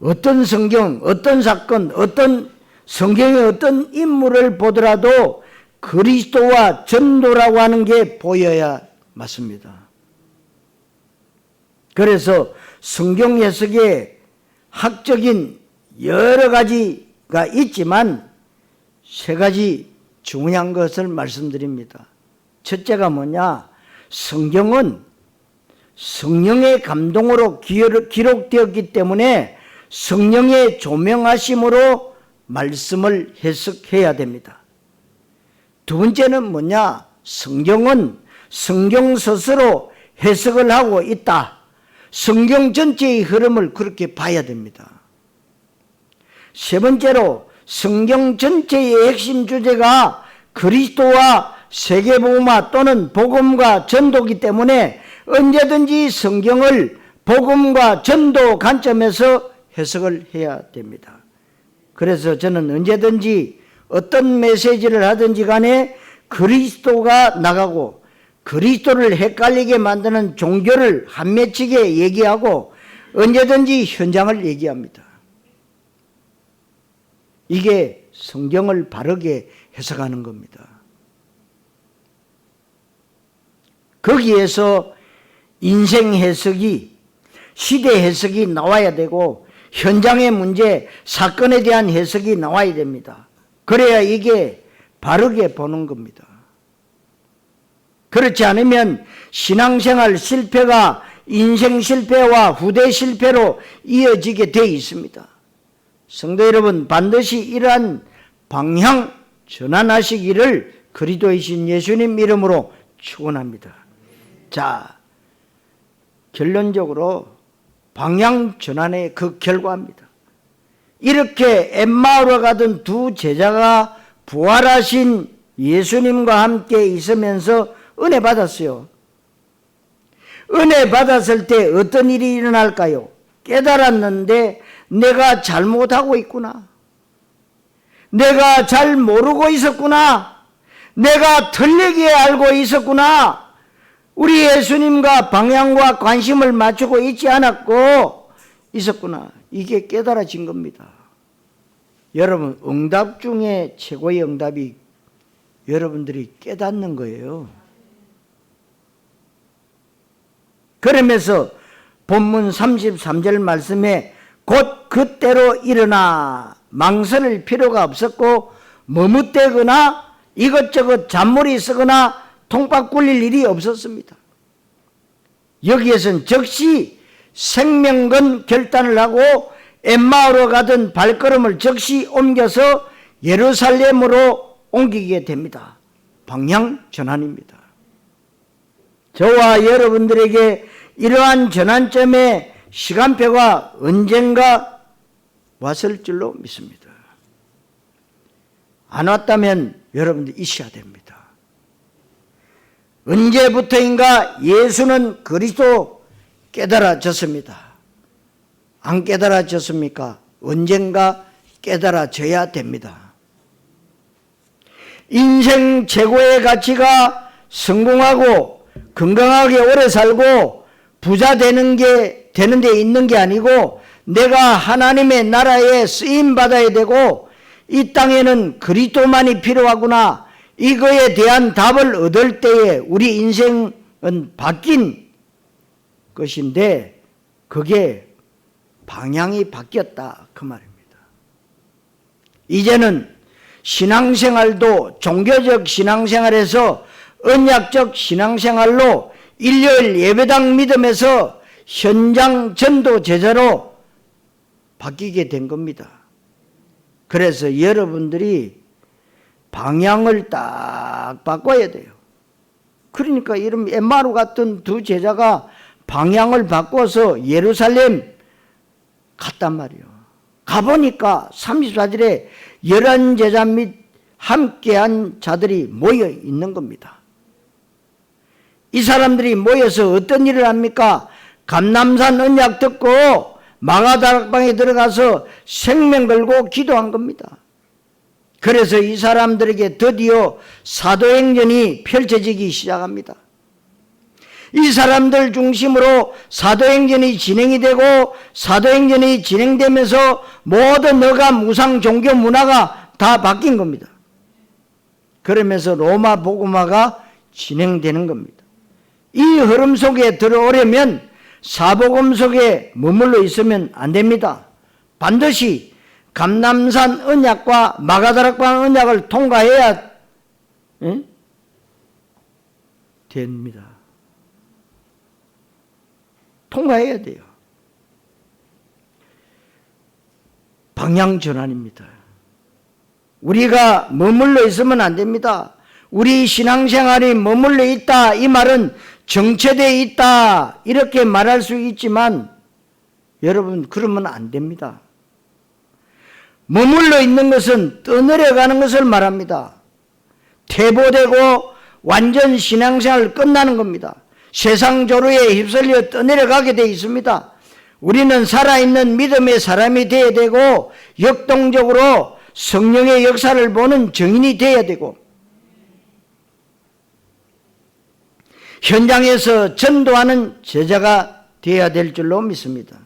어떤 성경, 어떤 사건, 어떤 성경의 어떤 인물을 보더라도 그리스도와 전도라고 하는 게 보여야 맞습니다. 그래서 성경 해석에 학적인 여러 가지가 있지만 세 가지 중요한 것을 말씀드립니다. 첫째가 뭐냐? 성경은 성령의 감동으로 기록되었기 때문에 성령의 조명하심으로 말씀을 해석해야 됩니다. 두 번째는 뭐냐? 성경은 성경 스스로 해석을 하고 있다. 성경 전체의 흐름을 그렇게 봐야 됩니다. 세 번째로 성경 전체의 핵심 주제가 그리스도와 세계복음화 또는 복음과 전도이기 때문에 언제든지 성경을 복음과 전도 관점에서 해석을 해야 됩니다. 그래서 저는 언제든지 어떤 메시지를 하든지 간에 그리스도가 나가고 그리스도를 헷갈리게 만드는 종교를 한 맺히게 얘기하고 언제든지 현장을 얘기합니다. 이게 성경을 바르게 해석하는 겁니다. 거기에서 인생 해석이, 시대 해석이 나와야 되고 현장의 문제, 사건에 대한 해석이 나와야 됩니다. 그래야 이게 바르게 보는 겁니다. 그렇지 않으면 신앙생활 실패가 인생 실패와 후대 실패로 이어지게 되어 있습니다. 성도 여러분, 반드시 이러한 방향 전환하시기를 그리스도이신 예수님 이름으로 축원합니다. 자, 결론적으로 방향 전환의 그 결과입니다. 이렇게 엠마오로 가던 두 제자가 부활하신 예수님과 함께 있으면서 은혜 받았어요. 은혜 받았을 때 어떤 일이 일어날까요? 깨달았는데 내가 잘못하고 있구나. 내가 잘 모르고 있었구나. 내가 틀리게 알고 있었구나. 우리 예수님과 방향과 관심을 맞추고 있지 않았고 있었구나. 이게 깨달아진 겁니다. 여러분, 응답 중에 최고의 응답이 여러분들이 깨닫는 거예요. 그러면서 본문 33절 말씀에 곧 그때로 일어나 망설일 필요가 없었고 머뭇대거나 이것저것 잔머리 쓰거나 통박 굴릴 일이 없었습니다. 여기에서는 즉시 생명건 결단을 하고 엠마오로 가던 발걸음을 즉시 옮겨서 예루살렘으로 옮기게 됩니다. 방향 전환입니다. 저와 여러분들에게 이러한 전환점의 시간표가 언젠가 왔을 줄로 믿습니다. 안 왔다면 여러분들 있어야 됩니다. 언제부터인가 예수는 그리스도 깨달아졌습니다. 안 깨달아졌습니까? 언젠가 깨달아져야 됩니다. 인생 최고의 가치가 성공하고 건강하게 오래 살고 부자 되는 데 있는 게 아니고 내가 하나님의 나라에 쓰임 받아야 되고 이 땅에는 그리스도만이 필요하구나. 이거에 대한 답을 얻을 때에 우리 인생은 바뀐 것인데 그게 방향이 바뀌었다 그 말입니다. 이제는 신앙생활도 종교적 신앙생활에서 언약적 신앙생활로 일요일 예배당 믿음에서 현장 전도 제자로 바뀌게 된 겁니다. 그래서 여러분들이 방향을 딱 바꿔야 돼요. 그러니까 이런 엠마오 같은 두 제자가 방향을 바꿔서 예루살렘 갔단 말이에요. 가보니까 34절에 11제자 및 함께한 자들이 모여 있는 겁니다. 이 사람들이 모여서 어떤 일을 합니까? 감람산 언약 듣고 마가다락방에 들어가서 생명 걸고 기도한 겁니다. 그래서 이 사람들에게 드디어 사도행전이 펼쳐지기 시작합니다. 이 사람들 중심으로 사도행전이 진행이 되고, 사도행전이 진행되면서 모든 어감, 우상, 종교, 문화가 다 바뀐 겁니다. 그러면서 로마 복음화가 진행되는 겁니다. 이 흐름 속에 들어오려면 사복음 속에 머물러 있으면 안 됩니다. 반드시 감람산 언약과 마가다락방 언약을 통과해야 됩니다. 통과해야 돼요. 방향 전환입니다. 우리가 머물러 있으면 안 됩니다. 우리 신앙생활이 머물러 있다, 이 말은 정체되어 있다, 이렇게 말할 수 있지만 여러분, 그러면 안 됩니다. 머물러 있는 것은 떠내려가는 것을 말합니다. 퇴보되고 완전 신앙생활 끝나는 겁니다. 세상 조류에 휩쓸려 떠내려가게 되어 있습니다. 우리는 살아있는 믿음의 사람이 되어야 되고, 역동적으로 성령의 역사를 보는 증인이 되어야 되고, 현장에서 전도하는 제자가 되어야 될 줄로 믿습니다.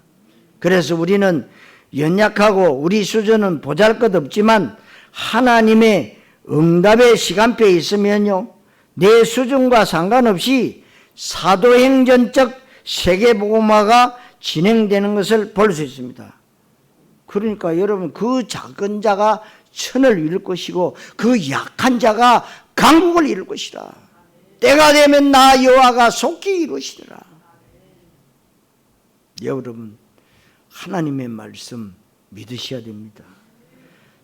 그래서 우리는 연약하고 우리 수준은 보잘것없지만 하나님의 응답의 시간표에 있으면요, 내 수준과 상관없이 사도행전적 세계복음화가 진행되는 것을 볼 수 있습니다. 그러니까 여러분, 그 작은 자가 천을 이룰 것이고 그 약한 자가 강국을 이룰 것이라. 때가 되면 나 여호와가 속히 이루시리라. 여러분, 하나님의 말씀 믿으셔야 됩니다.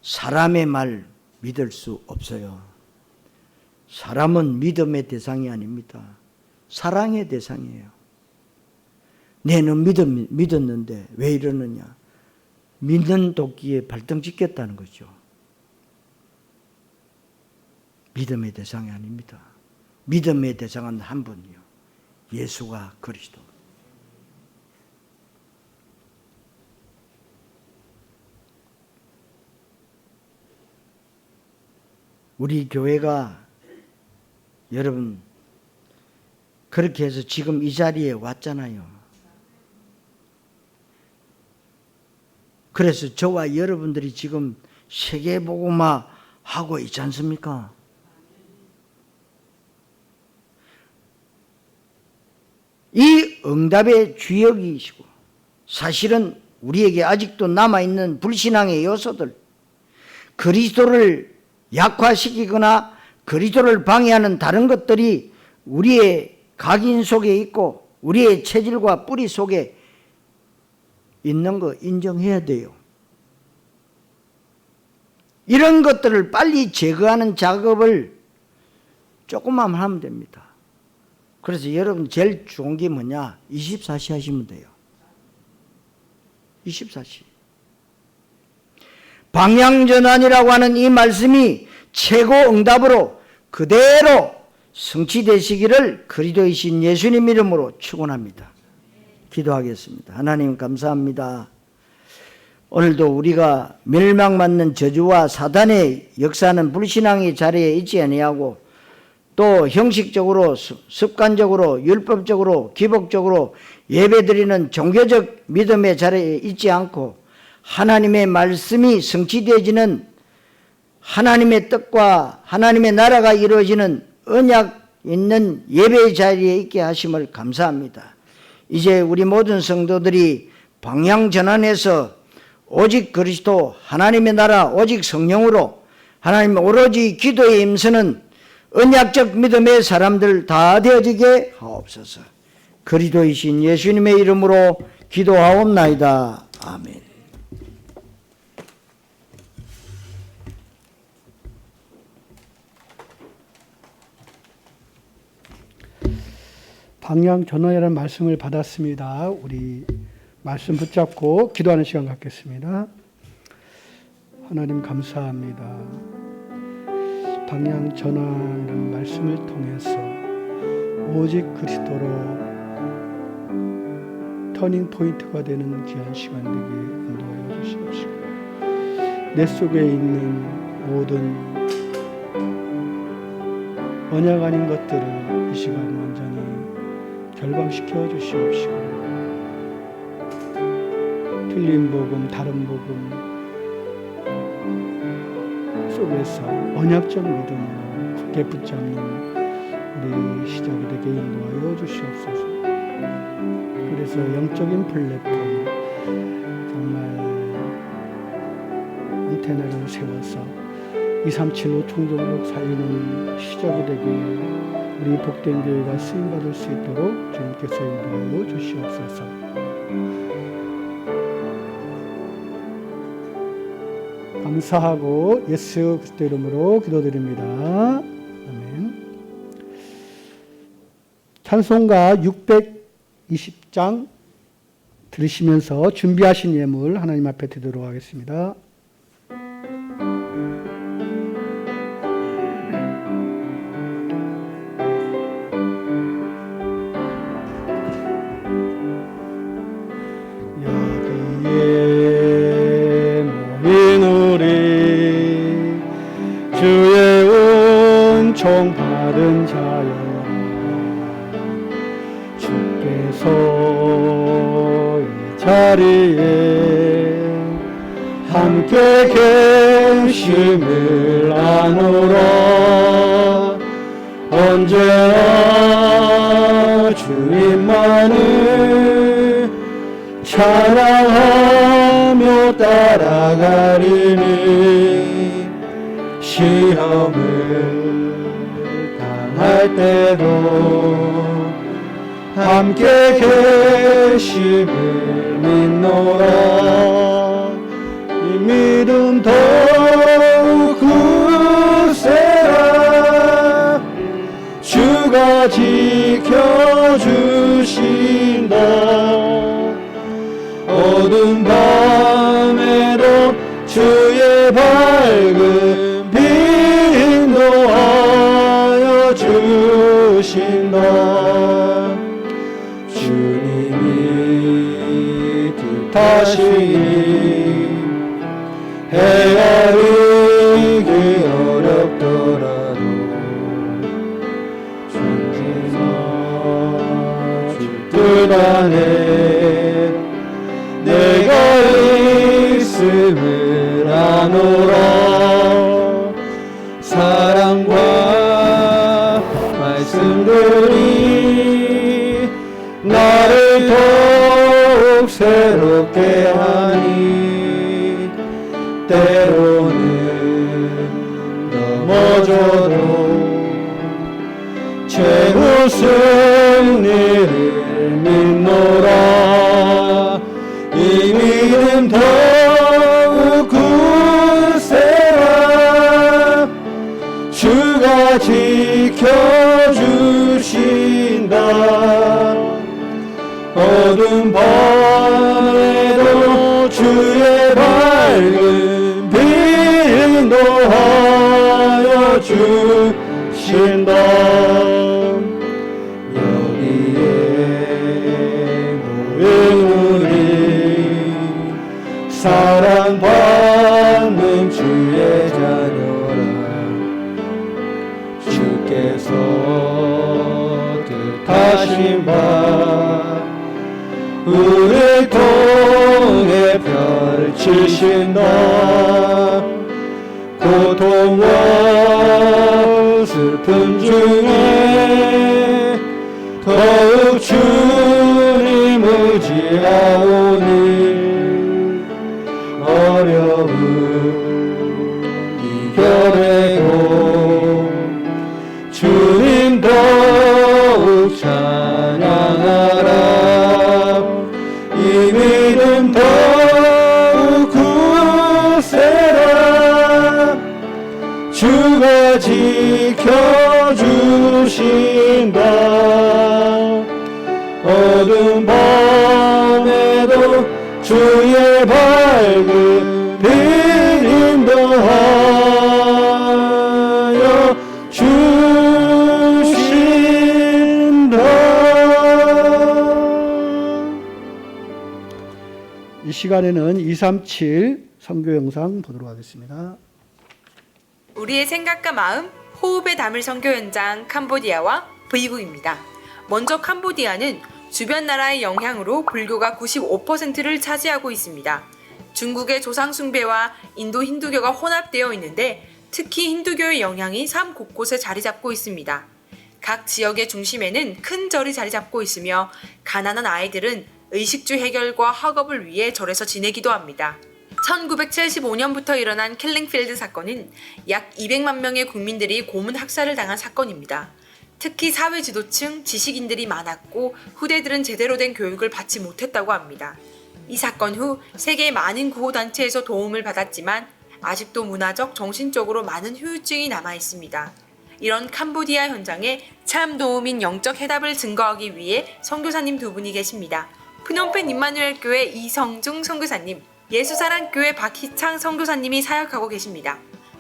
사람의 말 믿을 수 없어요. 사람은 믿음의 대상이 아닙니다. 사랑의 대상이에요. 내는 믿었는데 왜 이러느냐? 믿는 도끼에 발등 찍겠다는 거죠. 믿음의 대상이 아닙니다. 믿음의 대상은 한 분이요, 예수가 그리스도. 우리 교회가 여러분 그렇게 해서 지금 이 자리에 왔잖아요. 그래서 저와 여러분들이 지금 세계복음화 하고 있지 않습니까? 이 응답의 주역이시고, 사실은 우리에게 아직도 남아있는 불신앙의 요소들, 그리스도를 약화시키거나 그리스도를 방해하는 다른 것들이 우리의 각인 속에 있고 우리의 체질과 뿌리 속에 있는 거 인정해야 돼요. 이런 것들을 빨리 제거하는 작업을 조금만 하면 됩니다. 그래서 여러분 제일 좋은 게 뭐냐? 24시 하시면 돼요. 24시. 방향전환이라고 하는 이 말씀이 최고 응답으로 그대로 성취되시기를 그리스도이신 예수님 이름으로 축원합니다. 기도하겠습니다. 하나님 감사합니다. 오늘도 우리가 멸망받는 저주와 사단의 역사는 불신앙의 자리에 있지 아니하고, 또 형식적으로 습관적으로 율법적으로 기복적으로 예배드리는 종교적 믿음의 자리에 있지 않고, 하나님의 말씀이 성취되어지는 하나님의 뜻과 하나님의 나라가 이루어지는 언약 있는 예배의 자리에 있게 하심을 감사합니다. 이제 우리 모든 성도들이 방향 전환해서 오직 그리스도, 하나님의 나라, 오직 성령으로 하나님 오로지 기도에 힘쓰는 언약적 믿음의 사람들 다 되어지게 하옵소서. 그리스도이신 예수님의 이름으로 기도하옵나이다. 아멘. 방향 전환이라는 말씀을 받았습니다. 우리 말씀 붙잡고 기도하는 시간 갖겠습니다. 하나님 감사합니다. 방향 전환이라는 말씀을 통해서 오직 그리스도로 터닝 포인트가 되는 귀한 시간 되게 인도하여 주시옵시고, 내 속에 있는 모든 언약 아닌 것들을 이 시간 완전히 결방시켜 주시옵시고, 틀린 복음, 다른 복음 속에서 언약적 믿음으로 굳게 붙잡는 우리 시작이 되게 인도하여 주시옵소서. 그래서 영적인 플랫폼, 정말 안테나를 세워서 2375 총동력 살리는 시작이 되게 우리 복된 교회가 쓰임받을 수 있도록 주님께서 인도하여 주시옵소서. 감사하고 예수 그리스도 이름으로 기도드립니다. 아멘. 찬송가 620장 들으시면서 준비하신 예물 하나님 앞에 드리도록 하겠습니다. 주의 은총 받은 자여, 주께서 이 자리에 함께 계심을 아노라. 언제나 주님만을 찬양하며 따라가리니, 시험을 당할 때도 함께 계심을 믿노라. 이 믿음 더욱 굳세라. 주가 지켜주신다. 어두운 밤에도 주의 밝은 인도하여 주신다. 주님이 뜻하시니 헤아리기 어렵더라도 주께서 주 뜻 안에 내가 있음을 아노라. 사랑과 말씀들이 나를 더욱 새롭게 하니, 때로는 넘어져도 최후 승리를 믿노라. 이 믿음 더욱 굳세라. 주가 지켜주신다. 어두운 밤에도 주의 밝은 빛 인도하여 주신다. 여기에 모인 우리 사랑받는 주의 자녀라. 주께서 뜻하신 바 우리를 통해 펼치신다. 고통과 슬픔 중에 더욱 주님 의지하오니, 어려움 이겨내고 주님 더욱 찬양하라. 이 믿음 더욱 굳세라. 주가 지켜주신다. 밝은 인도하여 주신다. 이 시간에는 237 선교 영상 보도록 하겠습니다. 우리의 생각과 마음, 호흡에 담을 선교 현장 캄보디아와 브이국입니다. 먼저 캄보디아는 주변 나라의 영향으로 불교가 95%를 차지하고 있습니다. 중국의 조상 숭배와 인도 힌두교가 혼합되어 있는데 특히 힌두교의 영향이 삶 곳곳에 자리 잡고 있습니다. 각 지역의 중심에는 큰 절이 자리 잡고 있으며 가난한 아이들은 의식주 해결과 학업을 위해 절에서 지내기도 합니다. 1975년부터 일어난 킬링필드 사건은 약 200만 명의 국민들이 고문 학살을 당한 사건입니다. 특히 사회 지도층, 지식인들이 많았고 후대들은 제대로 된 교육을 받지 못했다고 합니다. 이 사건 후 세계의 많은 구호단체에서 도움을 받았지만 아직도 문화적, 정신적으로 많은 후유증이 남아 있습니다. 이런 캄보디아 현장에 참 도움인 영적 해답을 증거하기 위해 선교사님 두 분이 계십니다. 프놈펜 임마누엘 교회 이성중 선교사님, 예수사랑교회 박희창 선교사님이 사역하고 계십니다.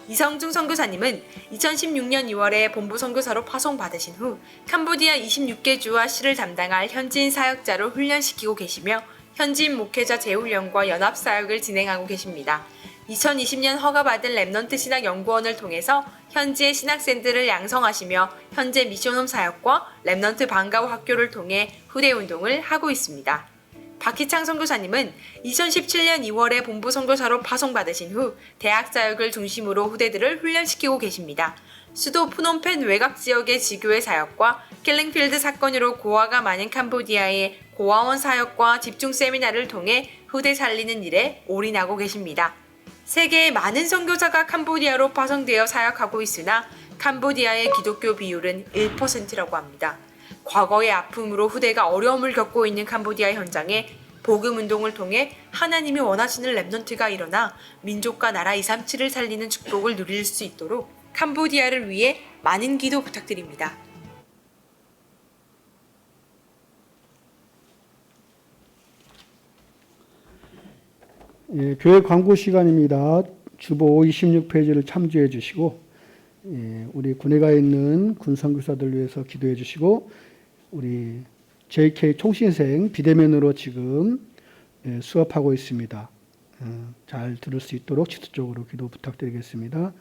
이성중 선교사님은 2016년 2월에 본부 선교사로 파송받으신 후 캄보디아 26개 주와 시를 담당할 현지인 사역자로 훈련시키고 계시며 현지인 목회자 재훈련과 연합사역을 진행하고 계십니다. 2020년 허가받은 렘넌트 신학연구원을 통해서 현지의 신학생들을 양성하시며 현재 미션홈 사역과 렘넌트 방과후 학교를 통해 후대운동을 하고 있습니다. 박희창 선교사님은 2017년 2월에 본부 선교사로 파송받으신 후 대학 사역을 중심으로 후대들을 훈련시키고 계십니다. 수도 프놈펜 외곽 지역의 지교회 사역과 킬링필드 사건으로 고아가 많은 캄보디아의 고아원 사역과 집중 세미나를 통해 후대 살리는 일에 올인하고 계십니다. 세계의 많은 선교사가 캄보디아로 파송되어 사역하고 있으나 캄보디아의 기독교 비율은 1%라고 합니다. 과거의 아픔으로 후대가 어려움을 겪고 있는 캄보디아 현장에 복음 운동을 통해 하나님이 원하시는 렘넌트가 일어나 민족과 나라 237을 살리는 축복을 누릴 수 있도록 캄보디아를 위해 많은 기도 부탁드립니다. 예, 교회 광고 시간입니다. 주보 26페이지를 참조해 주시고 우리 군에 가 있는 군 선교사들 위해서 기도해 주시고 우리 JK 통신생 비대면으로 지금 수업하고 있습니다. 잘 들을 수 있도록 지속적으로 기도 부탁드리겠습니다.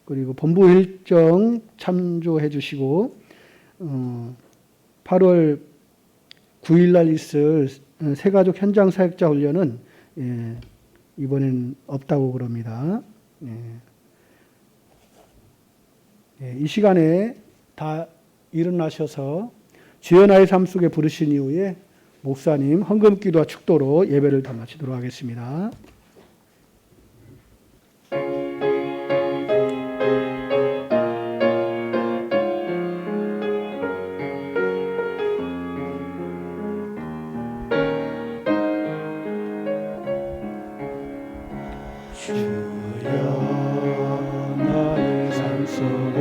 그리고 본부 일정 참조해 주시고 8월 9일 날 있을 새가족 현장 사역자 훈련은 이번엔 없다고 그럽니다. 이 시간에 다 일어나셔서 주여 나의 삶 속에 부르신 이후에 목사님 헌금기도와 축도로 예배를 다 마치도록 하겠습니다. 주여 나의 삶 속에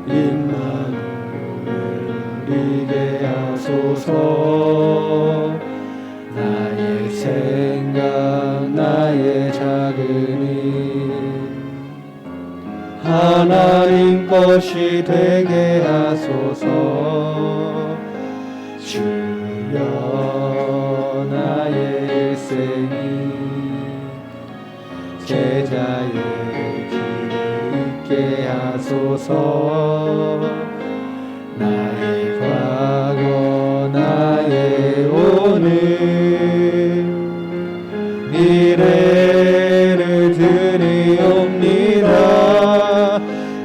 임마누엘 우리게 하소서. 나의 생각 나의 작은 일 하나님 것이 되게 하소서. 주여 나의 일생이 제자의 길을 잇게 하소서. 나의 과거 나의 오늘 미래를 드리옵니다.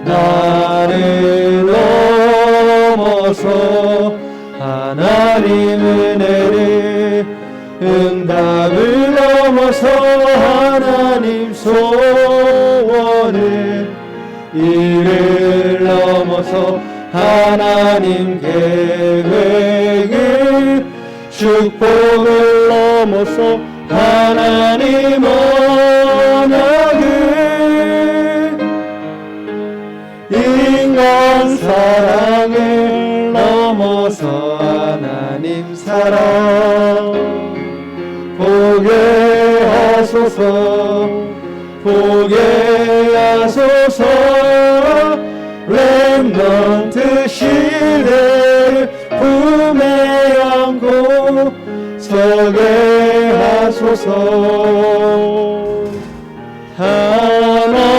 나를 넘어서 하나님 은혜를 응답을 넘어서 하나님 소원을 이를 넘어서 하나님 계획을 축복을 넘어서 하나님 언약을 인간 사랑을 넘어서 하나님 사랑 보게 하소서 보게 하소서 렘넌트 시대를 품에 안고 서게 하소서 하나님께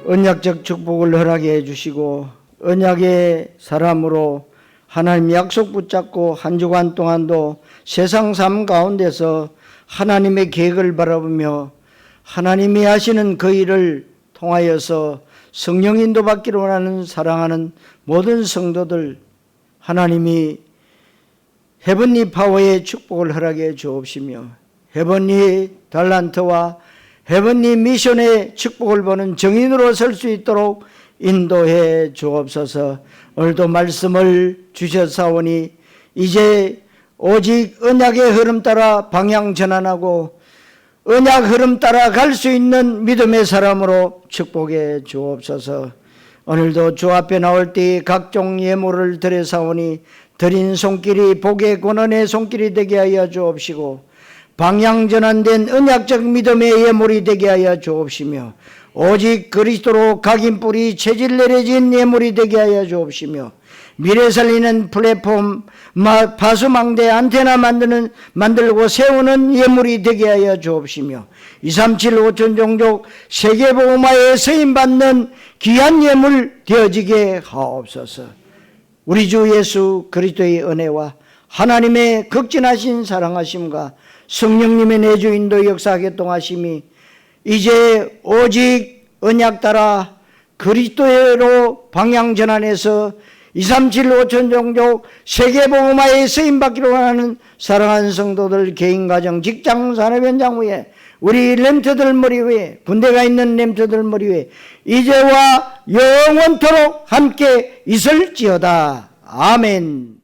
언약적 축복을 허락해 주시고 언약의 사람으로 하나님 약속 붙잡고 한 주간 동안도 세상 삶 가운데서 하나님의 계획을 바라보며 하나님이 하시는 그 일을 통하여서 성령 인도받기를 원하는 사랑하는 모든 성도들 하나님이 헤븐리 파워의 축복을 허락해 주옵시며 헤븐리 달란트와 헤븐리 미션의 축복을 보는 정인으로 설 수 있도록 인도해 주옵소서. 오늘도 말씀을 주셨사오니 이제 오직 언약의 흐름 따라 방향 전환하고 언약 흐름 따라 갈 수 있는 믿음의 사람으로 축복해 주옵소서. 오늘도 주 앞에 나올 때 각종 예물을 드려사오니 드린 손길이 복의 권한의 손길이 되게 하여 주옵시고 방향 전환된 언약적 믿음의 예물이 되게 하여 주옵시며 오직 그리스도로 각인 뿌리 체질 내려진 예물이 되게 하여 주옵시며 미래 살리는 플랫폼 파수망대 안테나 만들고 세우는 예물이 되게 하여 주옵시며 237 5천 종족 세계복음화에 쓰임받는 귀한 예물 되어지게 하옵소서. 우리 주 예수 그리스도의 은혜와 하나님의 극진하신 사랑하심과 성령님의 내주 인도 역사하게 동하심이 이제 오직 언약 따라 그리스도로 방향 전환해서 237 5천 종족 세계복음화에 쓰임받기로 하는 사랑하는 성도들 개인 가정 직장 산업 현장 위에 우리 렘트들 머리 위에 군대가 있는 렘트들 머리 위에 이제와 영원토록 함께 있을지어다. 아멘.